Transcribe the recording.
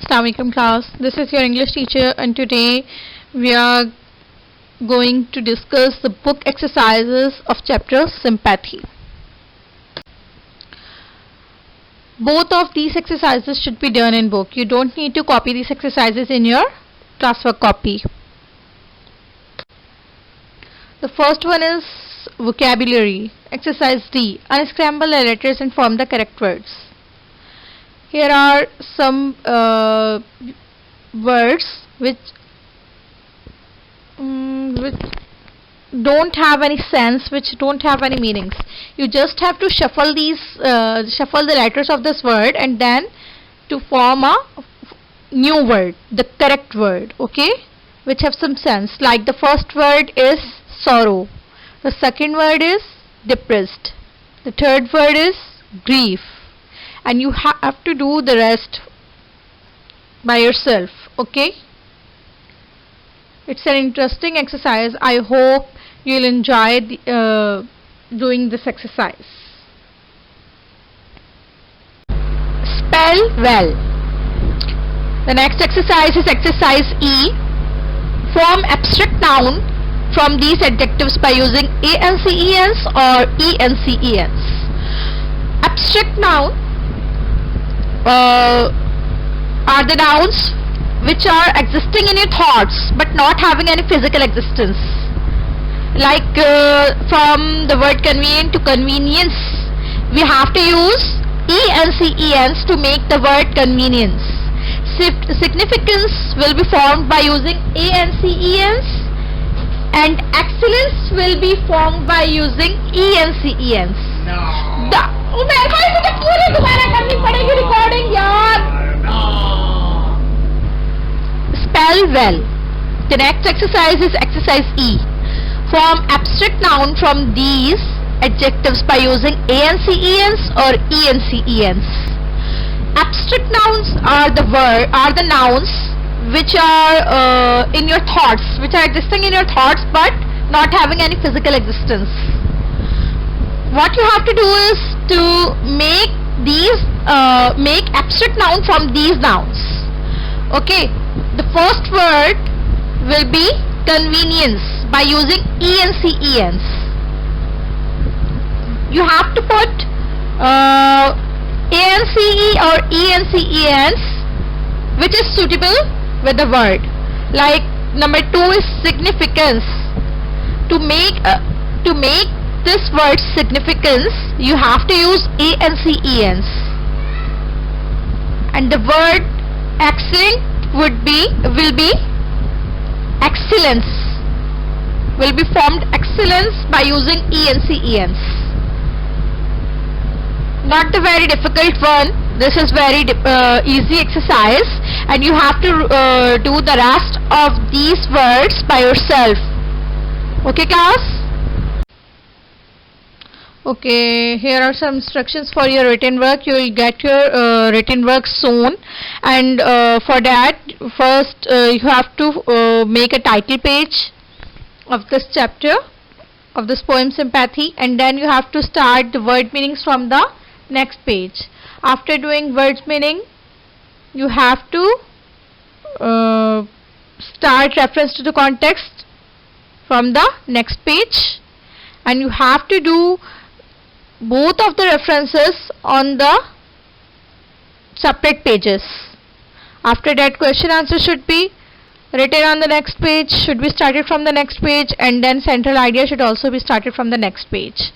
Assalamualaikum class. This is your English teacher and today we are going to discuss the book exercises of chapter Sympathy. Both of these exercises should be done in book. You don't need to copy these exercises in your classwork copy. The first one is vocabulary. Exercise D. Unscramble the letters and form the correct words. Here are some words which don't have any sense, which don't have any meanings. You just have to shuffle the letters of this word and then to form a new word, the correct word, okay, which have some sense. Like the first word is sorrow, the second word is depressed, the third word is grief, and you have to do the rest by yourself, okay. It's an interesting exercise. I hope you'll enjoy doing this exercise. Spell well. The next exercise is exercise E. Form abstract noun from these adjectives by using ANCENS or ENCENS. Abstract noun are the nouns which are existing in your thoughts but not having any physical existence. Like from the word convenient to convenience, we have to use ENCENS to make the word convenience. Significance will be formed by using ANCENS and excellence will be formed by using ENCENS. Spell well. The next exercise is exercise E. Form abstract noun from these adjectives by using ANCENS or ENCENS. Abstract nouns are the nouns which are in your thoughts, which are existing in your thoughts but not having any physical existence. What you have to do is to make abstract noun from these nouns. Okay, the first word will be convenience by using ENCENS. You have to put ANCE or ENCENS which is suitable with the word. Like number 2 is significance. To make this word significance, you have to use ANCENS, and the word excellent will be excellence, will be formed excellence by using ENCENS. Not the very difficult one. This is very easy exercise, and you have to do the rest of these words by yourself. Okay, class? Okay, here are some instructions for your written work. You will get your written work soon, and for that first you have to make a title page of this chapter, of this poem Sympathy, and then you have to start the word meanings from the next page. After doing words meaning, you have to start reference to the context from the next page, and you have to do both of the references on the separate pages. After that, question answer should be written on the next page, should be started from the next page, and then central idea should also be started from the next page.